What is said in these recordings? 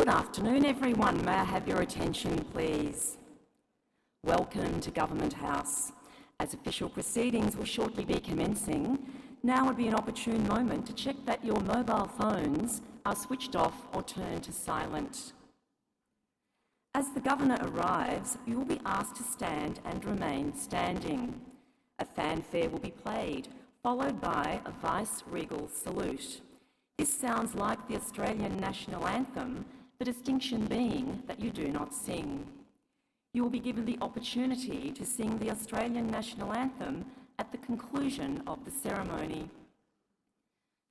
Good afternoon, everyone. May I have your attention, please? Welcome to Government House. As official proceedings will shortly be commencing, now would be an opportune moment to check that your mobile phones are switched off or turned to silent. As the Governor arrives, you will be asked to stand and remain standing. A fanfare will be played, followed by a vice-regal salute. This sounds like the Australian national anthem, the distinction being that you do not sing. You will be given the opportunity to sing the Australian national anthem at the conclusion of the ceremony.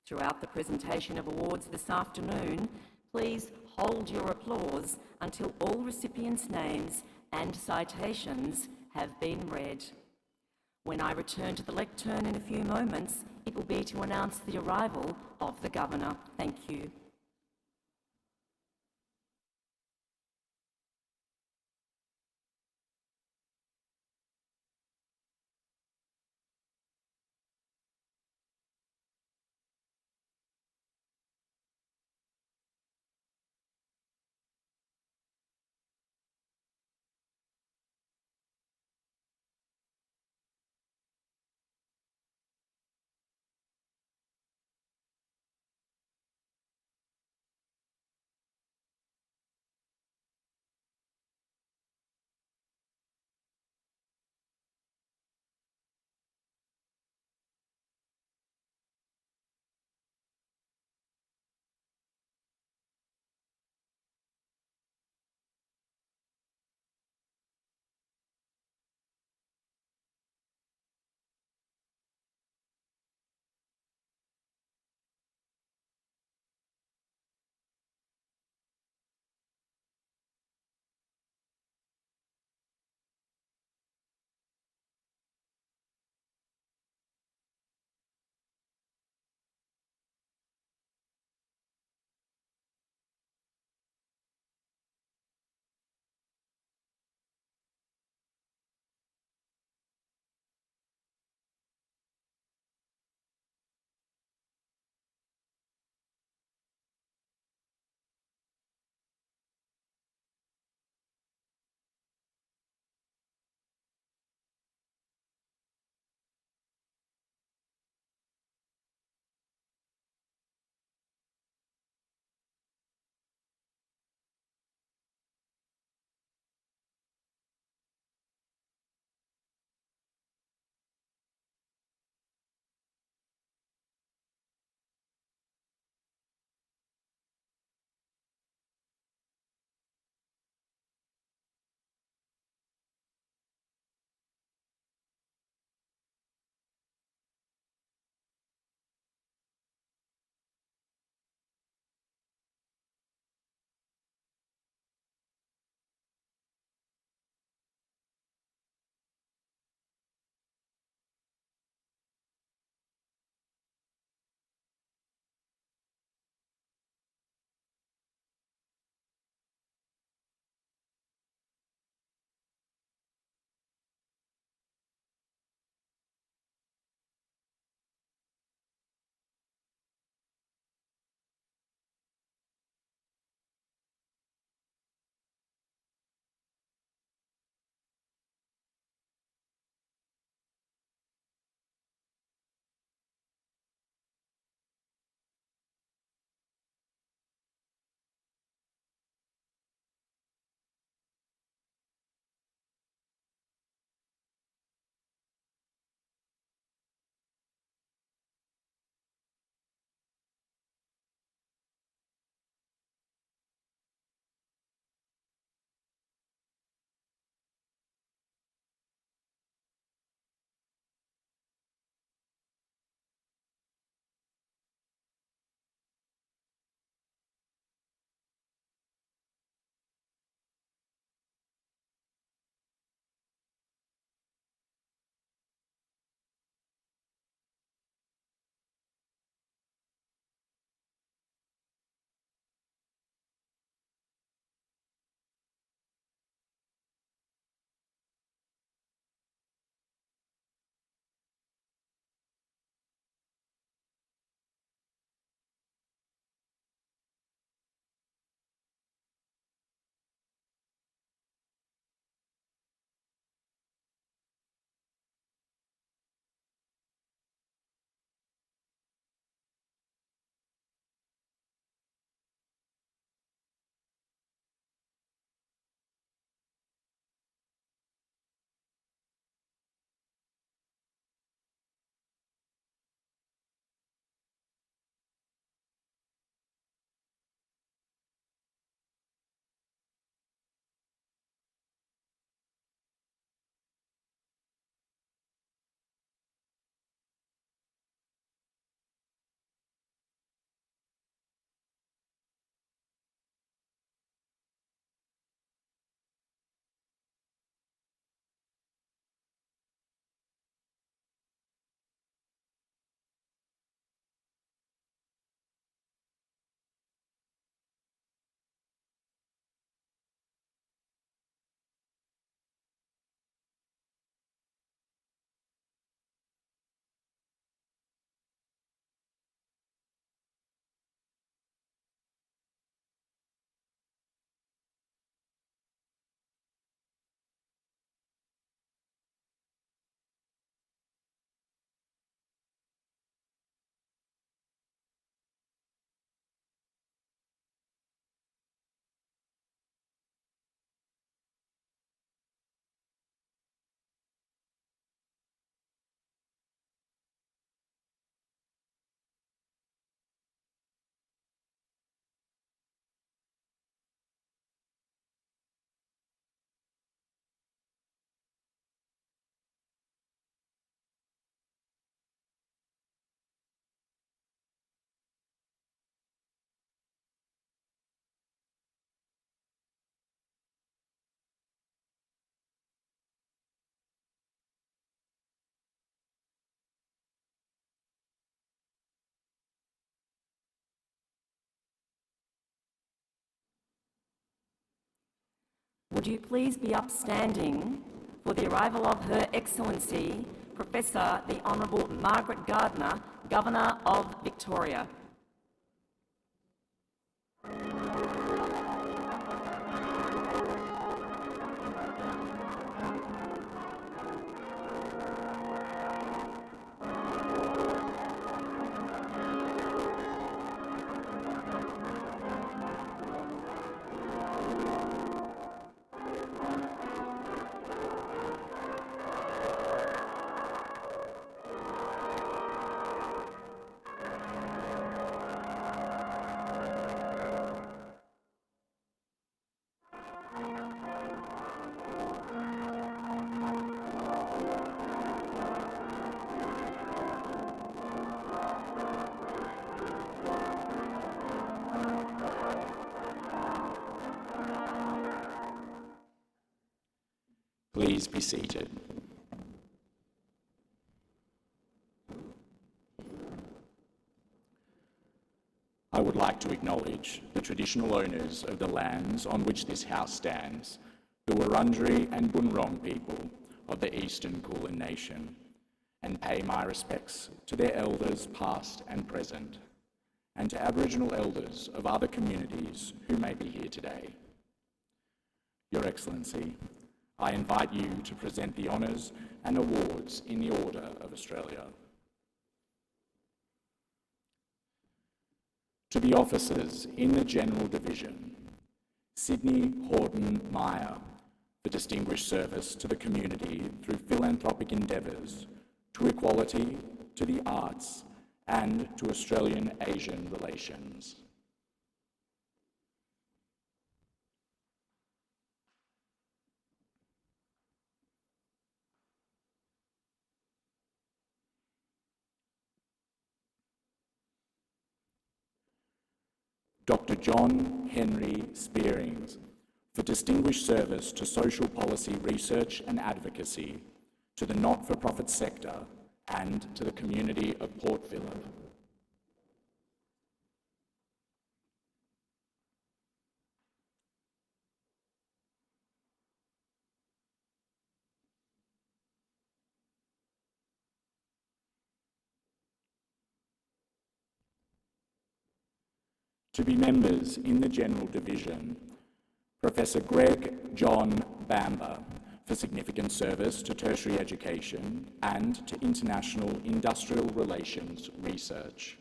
Throughout the presentation of awards this afternoon, please hold your applause until all recipients' names and citations have been read. When I return to the lectern in a few moments, it will be to announce the arrival of the Governor. Thank you. would you please be upstanding for the arrival of Her Excellency, Professor the Honourable Margaret Gardner, Governor of Victoria. Please be seated. I would like to acknowledge the traditional owners of the lands on which this house stands, the Wurundjeri and Bunurong people of the Eastern Kulin Nation, and pay my respects to their elders past and present, and to Aboriginal elders of other communities who may be here today. Your Excellency, I invite you to present the honours and awards in the Order of Australia. To the officers in the General Division, Sydney Horton Meyer, for distinguished service to the community through philanthropic endeavours, to equality, to the arts, and to Australian-Asian relations. Dr. John Henry Spearings, for distinguished service to social policy research and advocacy, to the not-for-profit sector, and to the community of Port Phillip. To be members in the General Division, Professor Greg John Bamber, for significant service to tertiary education and to international industrial relations research.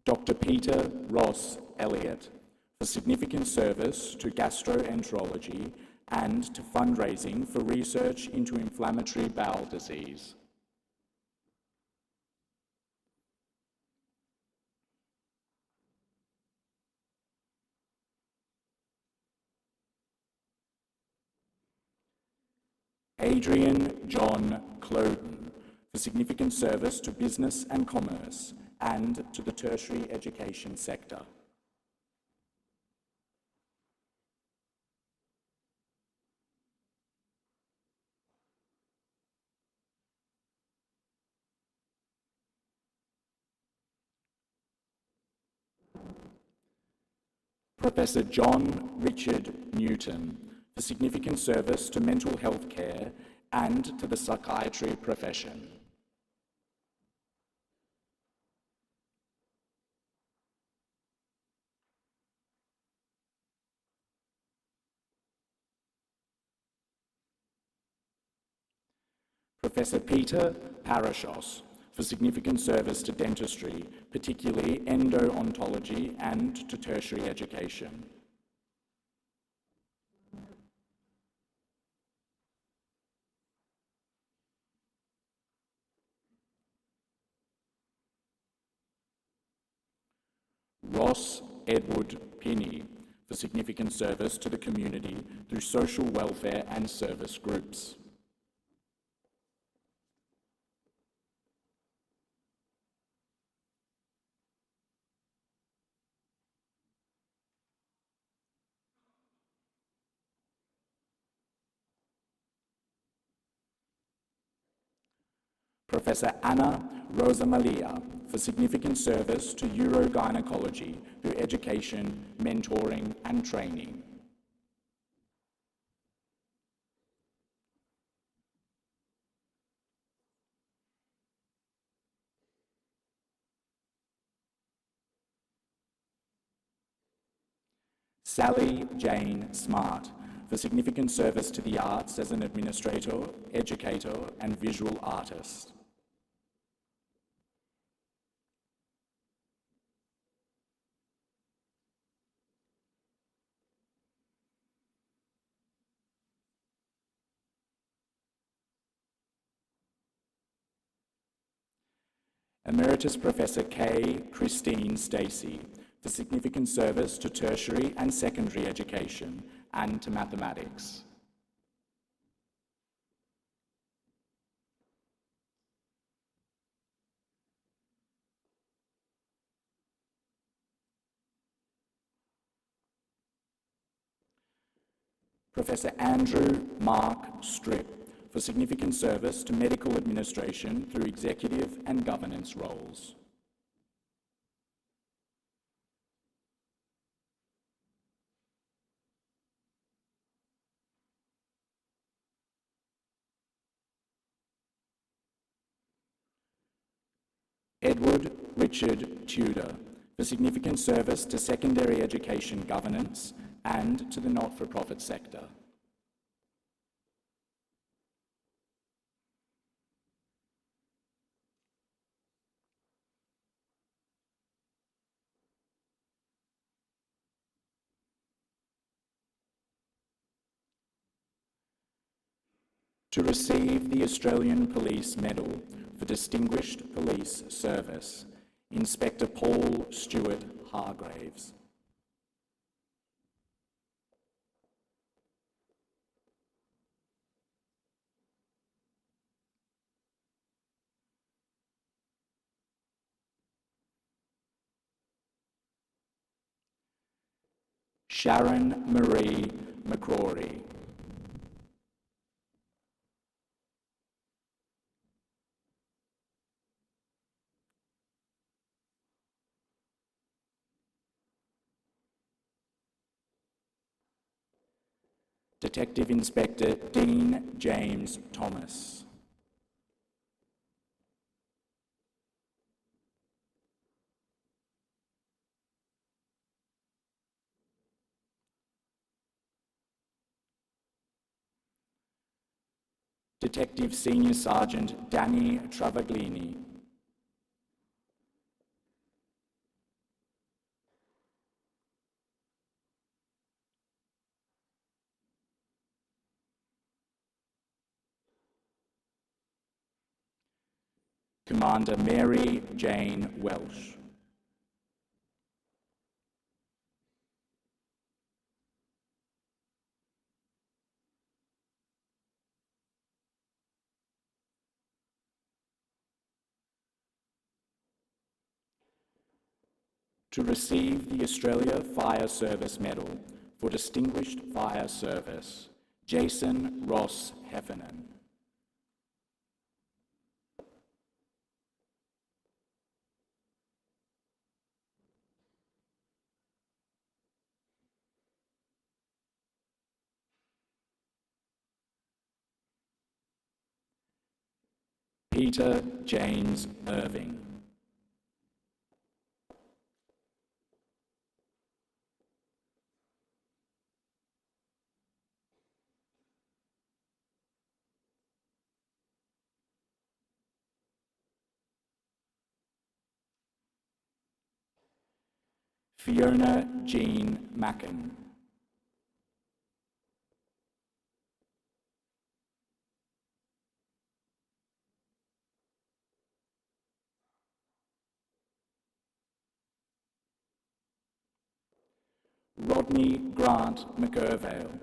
Dr. Peter Ross Elliott, for significant service to gastroenterology and to fundraising for research into inflammatory bowel disease. Adrian John Cloden, for significant service to business and commerce and to the tertiary education sector. Professor John Richard Newton, for significant service to mental health care and to the psychiatry profession. Professor Peter Parashos, for significant service to dentistry, particularly endo-ontology and to tertiary education. Ross Edward Pinney, for significant service to the community through social welfare and service groups. Professor Anna Rosa Malia for significant service to urogynecology through education, mentoring and training. Sally Jane Smart for significant service to the arts as an administrator, educator and visual artist. Emeritus Professor K. Christine Stacey for significant service to tertiary and secondary education and to mathematics. Professor Andrew Mark Strip for significant service to medical administration through executive and governance roles. Edward Richard Tudor for significant service to secondary education governance and to the not-for-profit sector. To receive the Australian Police Medal for Distinguished Police Service, Inspector Paul Stewart Hargraves. Sharon Marie McCrory. Detective Inspector Dean James Thomas. Detective Senior Sergeant Danny Travaglini. Commander Mary Jane Welsh. To receive the Australia Fire Service Medal for Distinguished Fire Service, Jason Ross Heffernan. Peter James Irving. Fiona Jean Macken. Rodney Grant McIrvale.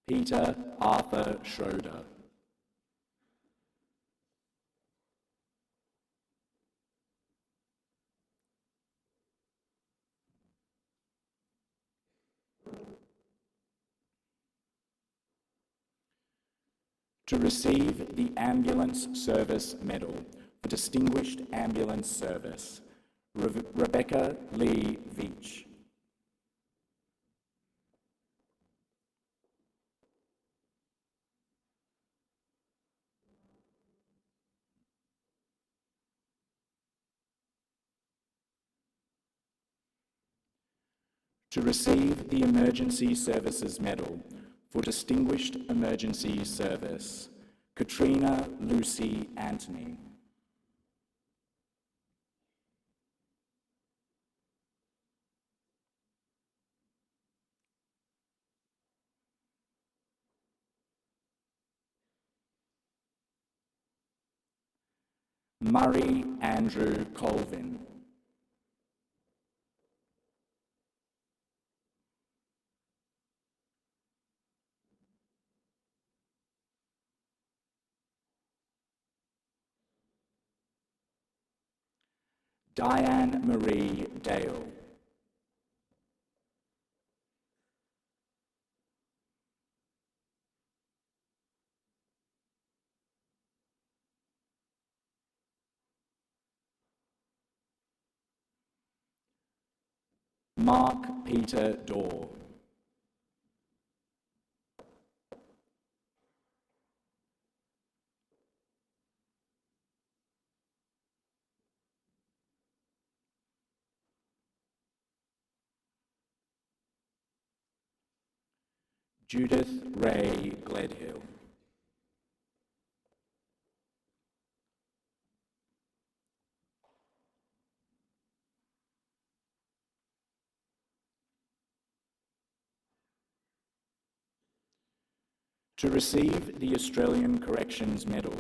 Peter Arthur Schroeder. to receive the Ambulance Service Medal for Distinguished Ambulance Service, Rebecca Lee Veach. To receive the Emergency Services Medal for Distinguished Emergency Service, Katrina Lucy Anthony. Murray Andrew Colvin. Diane Marie Dale. Mark Peter Dorr. Judith Ray Gledhill. To receive the Australian Corrections Medal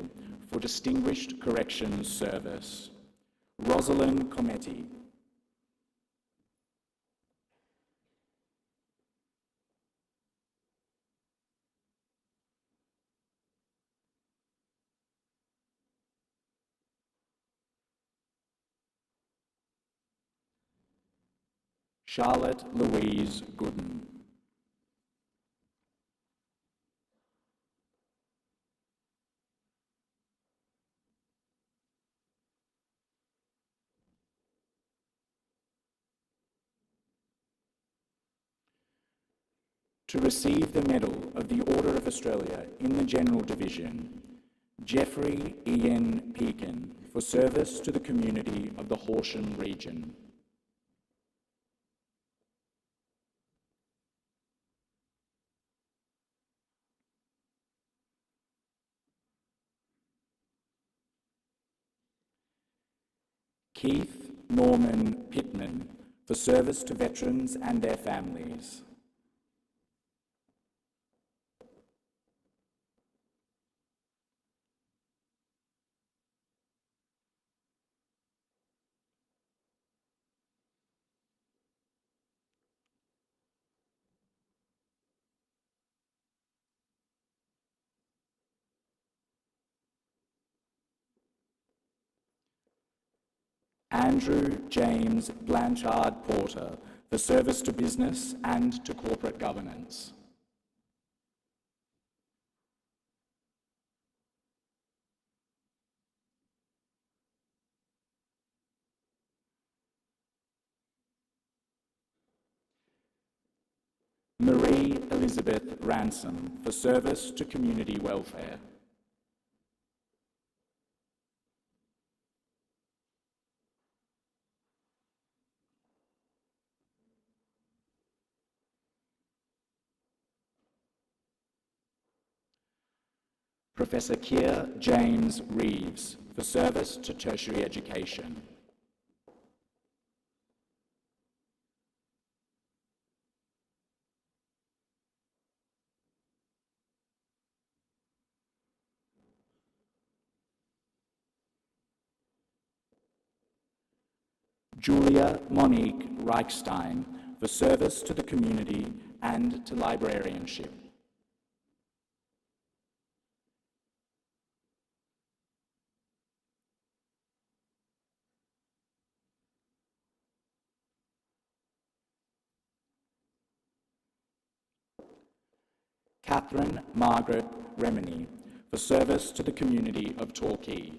for Distinguished Corrections Service, Rosalind Cometti. Charlotte Louise Gooden. To receive the Medal of the Order of Australia in the General Division, Jeffrey Ian Pekin for service to the community of the Horsham region. Keith Norman Pittman for service to veterans and their families. Andrew James Blanchard Porter for service to business and to corporate governance. Marie Elizabeth Ransom for service to community welfare. Professor Keir James Reeves for service to tertiary education. Julia Monique Reichstein for service to the community and to librarianship. Catherine Margaret Remini for service to the community of Torquay.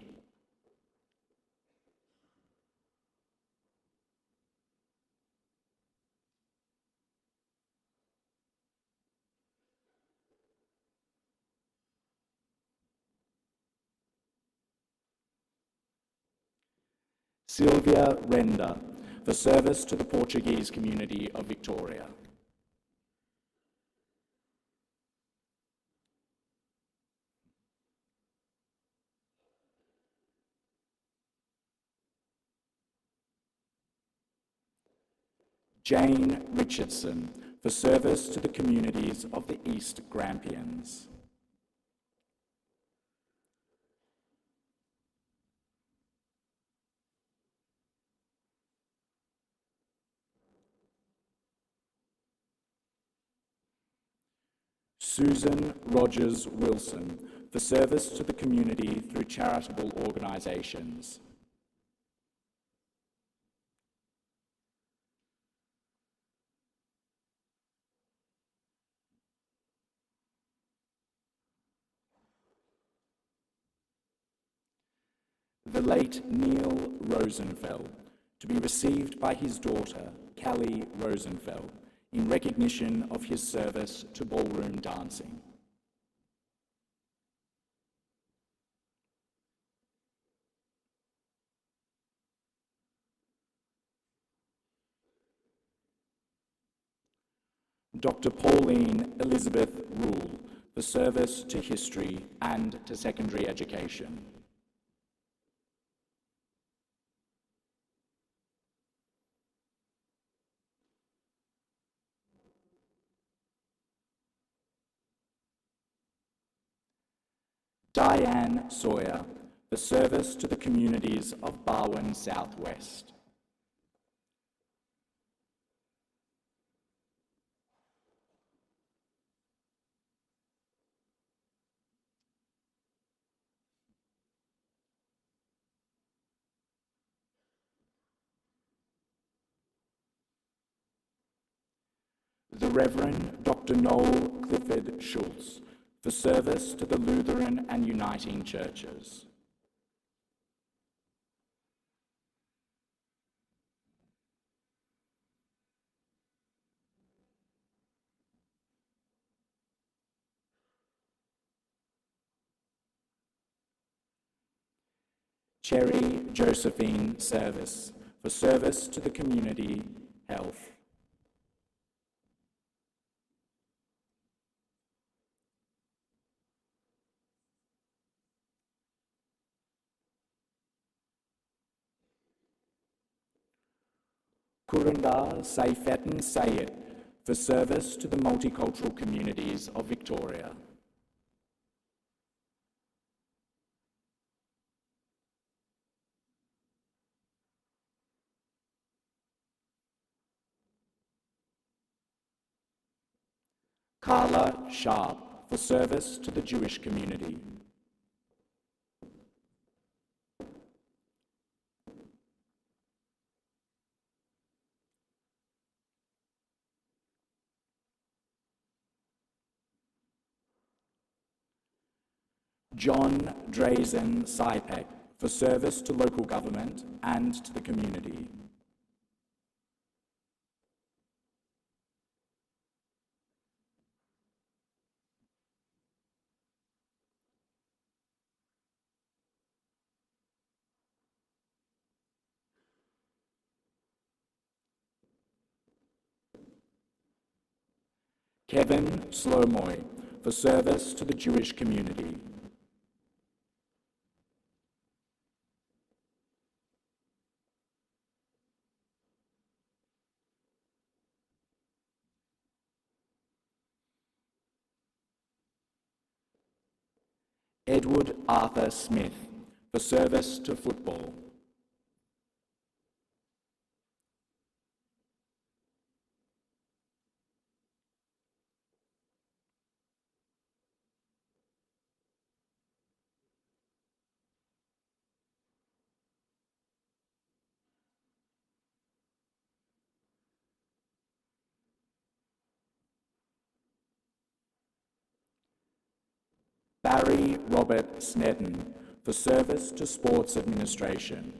Sylvia Renda, for service to the Portuguese community of Victoria. Jane Richardson, for service to the communities of the East Grampians. Susan Rogers Wilson, for service to the community through charitable organisations. The late Neil Rosenfeld, to be received by his daughter, Callie Rosenfeld, in recognition of his service to ballroom dancing. Dr. Pauline Elizabeth Rule, for service to history and to secondary education. Diane Sawyer, for service to the communities of Barwon Southwest. The Reverend Dr. Noel Clifford Schultz, for service to the Lutheran and Uniting Churches. Cherry Josephine Service, for service to the community health. Kurunda Saifetan Sayed, for service to the multicultural communities of Victoria. Carla Sharp, for service to the Jewish community. John Drazen Sipek, for service to local government and to the community. Kevin Slomoy, for service to the Jewish community. Edward Arthur Smith, for service to football. Barry Robert Snedden for service to Sports Administration.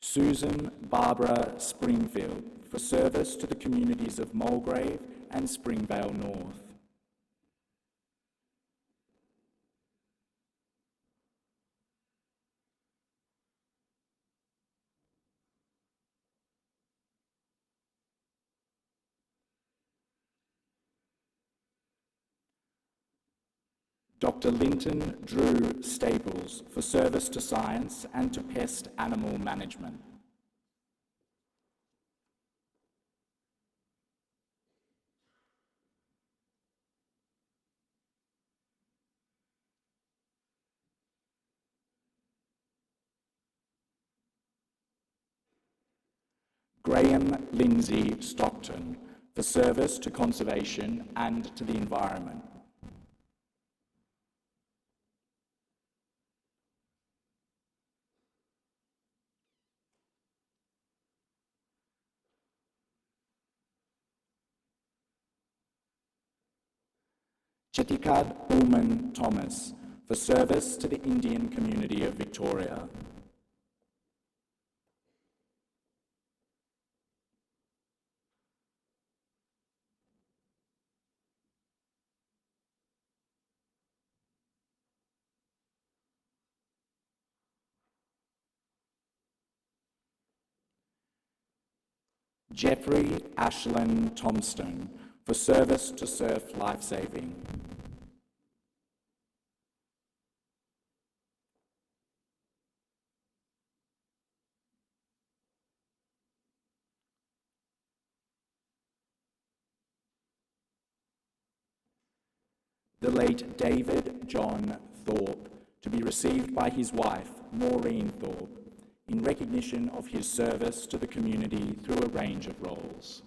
Susan Barbara Springfield for service to the communities of Mulgrave and Springvale North. Dr. Linton Drew Staples for service to science and to pest animal management. Graham Lindsay Stockton for service to conservation and to the environment. Chitikad Ullman Thomas for service to the Indian community of Victoria. Jeffrey Ashland Thompson for service to surf lifesaving. The late David John Thorpe to be received by his wife, Maureen Thorpe, in recognition of his service to the community through a range of roles.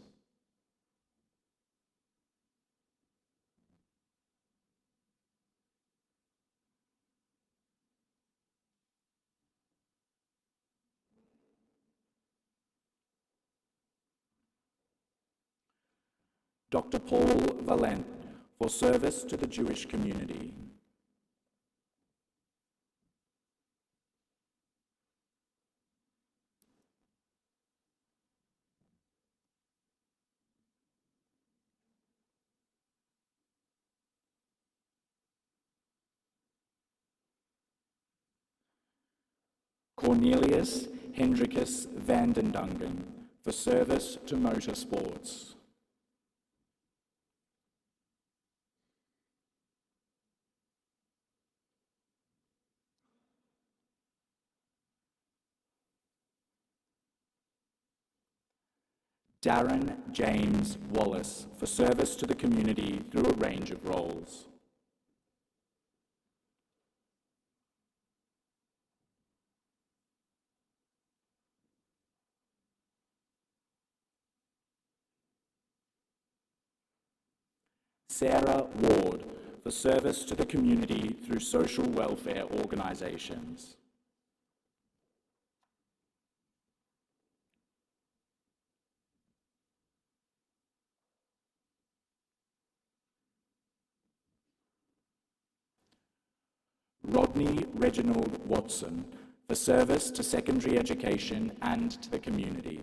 Dr. Paul Valent for service to the Jewish community. Cornelius Hendrikus Vandendungen for service to motorsports. Darren James Wallace for service to the community through a range of roles. Sarah Ward for service to the community through social welfare organisations. Rodney Reginald Watson for service to secondary education and to the community.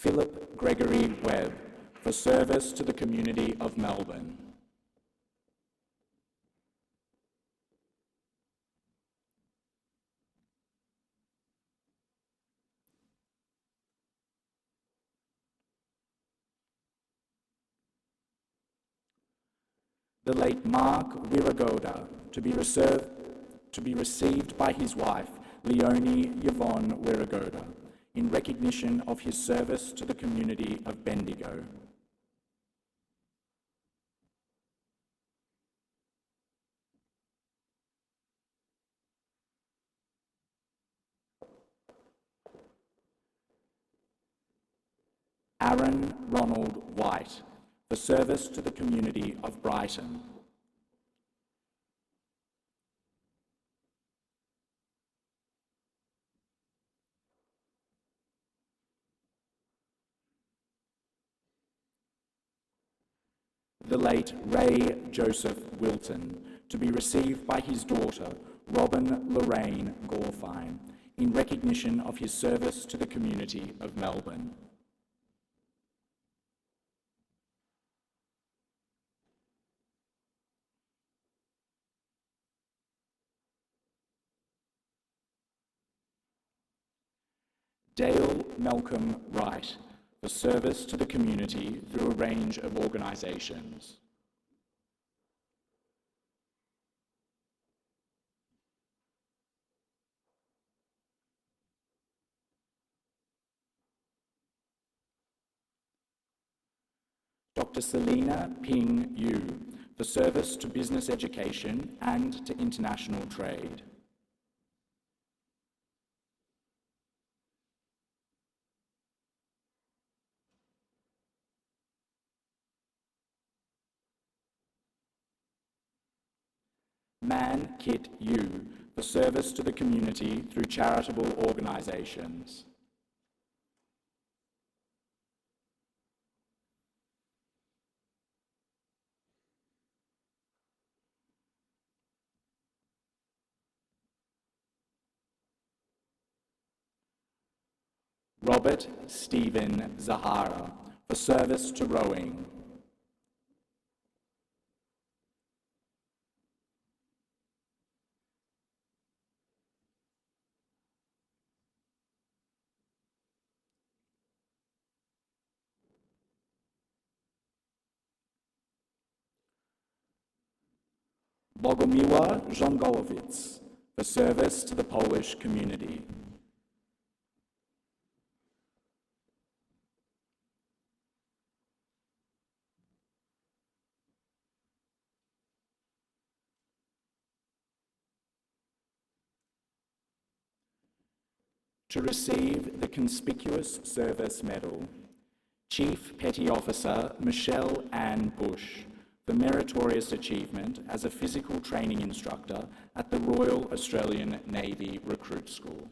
Philip Gregory Webb for service to the community of Melbourne. The late Mark Wiragoda to be received by his wife, Leonie Yvonne Wiragoda, in recognition of his service to the community of Bendigo. Aaron Ronald White, for service to the community of Brighton. The late Ray Joseph Wilton, to be received by his daughter, Robin Lorraine Gorfine, in recognition of his service to the community of Melbourne. Dale Malcolm Wright, for service to the community through a range of organisations. Dr. Selina Ping Yu, for service to business education and to international trade. Man Kit Yu, for service to the community through charitable organisations. Robert Stephen Zahara, for service to rowing. Bogumiła Żongolowicz, for service to the Polish community. To receive the Conspicuous Service Medal, Chief Petty Officer Michelle Ann Bush, for meritorious achievement as a physical training instructor at the Royal Australian Navy Recruit School.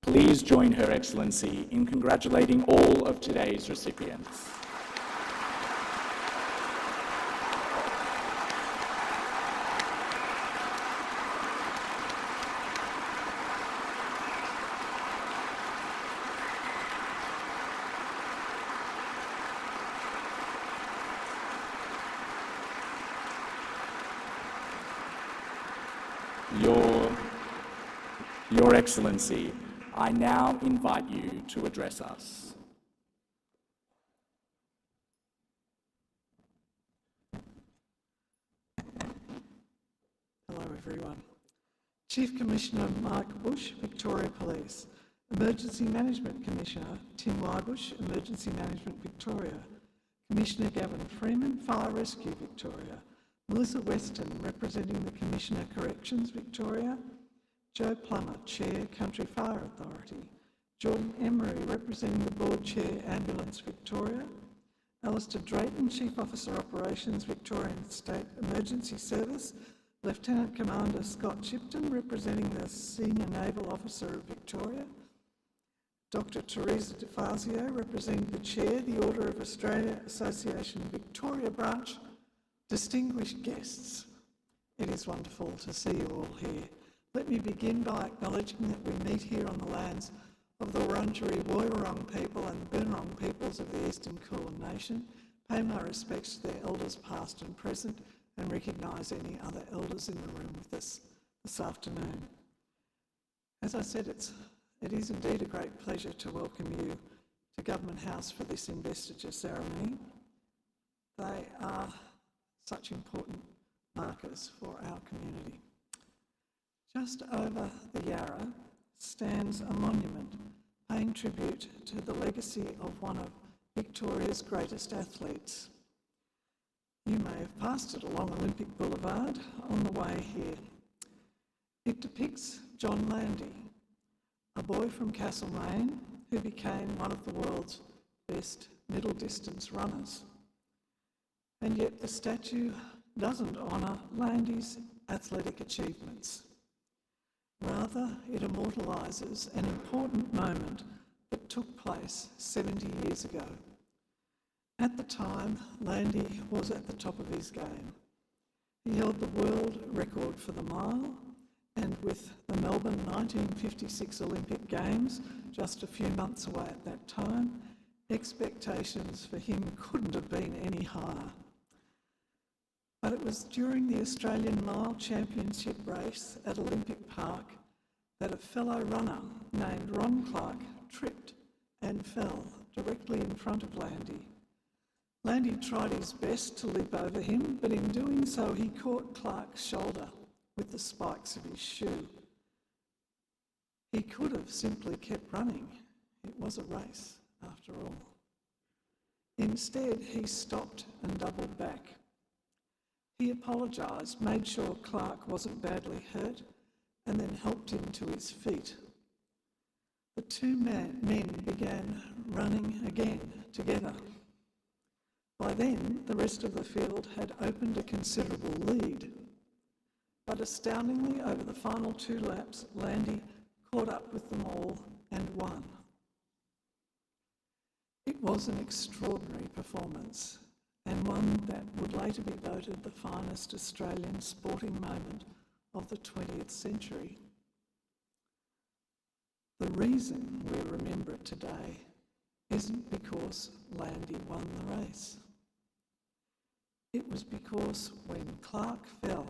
Please join Her Excellency in congratulating all of today's recipients. Your Excellency, I now invite you to address us. Hello everyone. Chief Commissioner Mike Bush, Victoria Police. Emergency Management Commissioner Tim Wybush, Emergency Management Victoria. Commissioner Gavin Freeman, Fire Rescue Victoria. Melissa Weston, representing the Commissioner Corrections Victoria. Joe Plummer, Chair, Country Fire Authority. Jordan Emery, representing the Board Chair, Ambulance Victoria. Alistair Drayton, Chief Officer Operations, Victorian State Emergency Service. Lieutenant Commander Scott Chipton, representing the Senior Naval Officer of Victoria. Dr. Teresa DeFazio, representing the Chair, the Order of Australia Association Victoria Branch. Distinguished guests, it is wonderful to see you all here. Let me begin by acknowledging that we meet here on the lands of the Wurundjeri Woiwurrung people and Boonwurrung peoples of the Eastern Kulin Nation, pay my respects to their elders past and present, and recognise any other elders in the room with us this afternoon. As I said, it is indeed a great pleasure to welcome you to Government House for this investiture ceremony. They are such important markers for our community. Just over the Yarra stands a monument paying tribute to the legacy of one of Victoria's greatest athletes. You may have passed it along Olympic Boulevard on the way here. It depicts John Landy, a boy from Castlemaine who became one of the world's best middle distance runners. And yet the statue doesn't honour Landy's athletic achievements. Rather, it immortalises an important moment that took place 70 years ago. At the time, Landy was at the top of his game. He held the world record for the mile, and with the Melbourne 1956 Olympic Games just a few months away at that time, expectations for him couldn't have been any higher. But it was during the Australian Mile Championship race at Olympic Park that a fellow runner named Ron Clark tripped and fell directly in front of Landy. Landy tried his best to leap over him, but in doing so he caught Clark's shoulder with the spikes of his shoe. He could have simply kept running. It was a race, after all. Instead, he stopped and doubled back. He apologised, made sure Clark wasn't badly hurt, and then helped him to his feet. The two men began running again together. By then, the rest of the field had opened a considerable lead. But astoundingly, over the final 2 laps, Landy caught up with them all and won. It was an extraordinary performance, and one that would later be voted the finest Australian sporting moment of the 20th century. The reason we remember it today isn't because Landy won the race. It was because when Clark fell,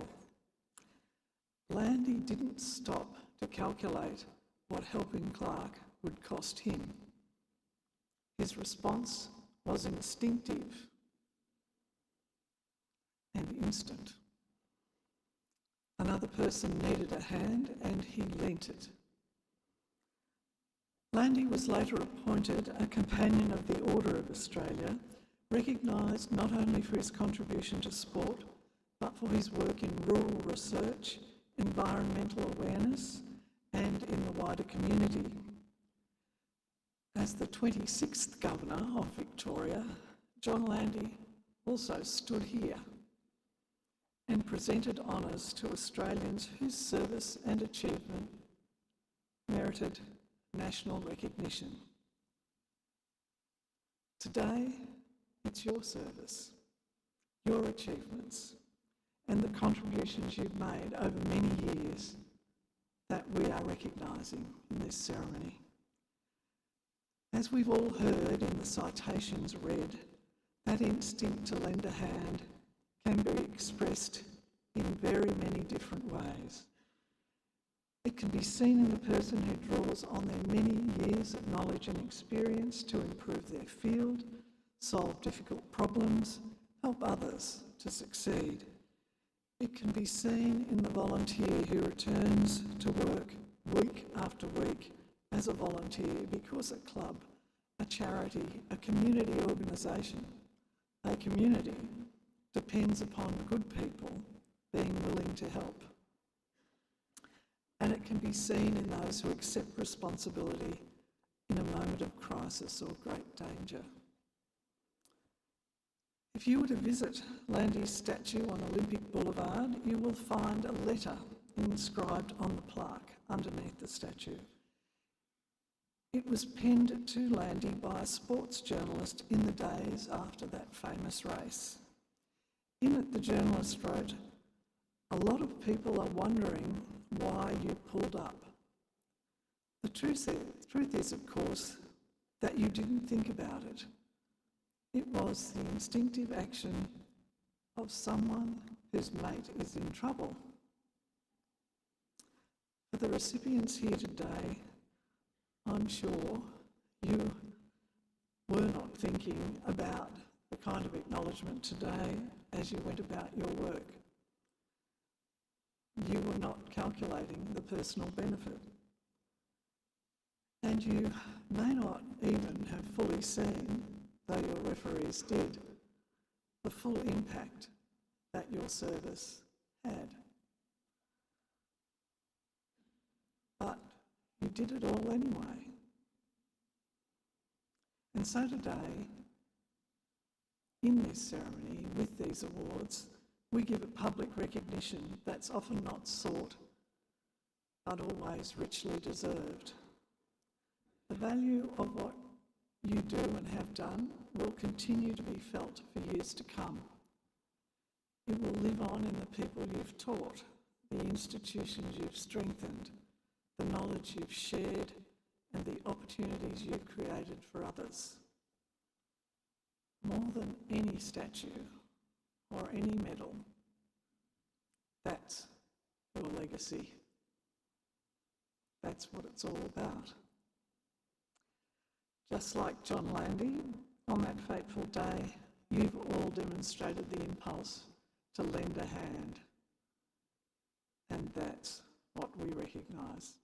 Landy didn't stop to calculate what helping Clark would cost him. His response was instinctive and instant. Another person needed a hand and he lent it. Landy was later appointed a Companion of the Order of Australia, recognised not only for his contribution to sport, but for his work in rural research, environmental awareness, and in the wider community. As the 26th Governor of Victoria, John Landy also stood here and presented honours to Australians whose service and achievement merited national recognition. Today, it's your service, your achievements, and the contributions you've made over many years that we are recognising in this ceremony. As we've all heard in the citations read, that instinct to lend a hand can be expressed in very many different ways. It can be seen in the person who draws on their many years of knowledge and experience to improve their field, solve difficult problems, help others to succeed. It can be seen in the volunteer who returns to work week after week as a volunteer because a club, a charity, a community organisation, a community depends upon good people being willing to help. And it can be seen in those who accept responsibility in a moment of crisis or great danger. If you were to visit Landy's statue on Olympic Boulevard, you will find a letter inscribed on the plaque underneath the statue. It was penned to Landy by a sports journalist in the days after that famous race. In it, the journalist wrote, "A lot of people are wondering why you pulled up. The truth is, of course, that you didn't think about it. It was the instinctive action of someone whose mate is in trouble." For the recipients here today, I'm sure you were not thinking about the kind of acknowledgement today as you went about your work. You were not calculating the personal benefit. And you may not even have fully seen, though your referees did, the full impact that your service had. But you did it all anyway. And so today, in this ceremony, with these awards, we give a public recognition that's often not sought, but always richly deserved. The value of what you do and have done will continue to be felt for years to come. It will live on in the people you've taught, the institutions you've strengthened, the knowledge you've shared, and the opportunities you've created for others. More than any statue or any medal, that's your legacy. That's what it's all about. Just like John Landy, on that fateful day, you've all demonstrated the impulse to lend a hand. And that's what we recognise.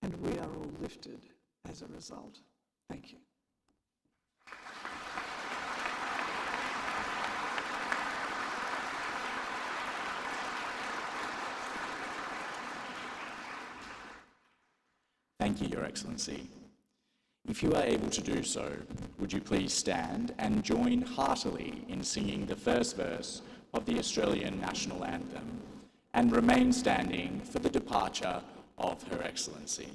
And we are all lifted as a result. Thank you. Thank you, Your Excellency. If you are able to do so, would you please stand and join heartily in singing the first verse of the Australian National Anthem, and remain standing for the departure of Her Excellency.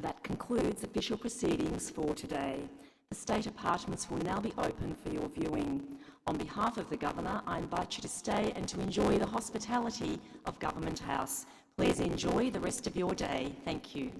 That concludes official proceedings for today. The state apartments will now be open for your viewing. On behalf of the Governor, I invite you to stay and to enjoy the hospitality of Government House. Please enjoy the rest of your day. Thank you.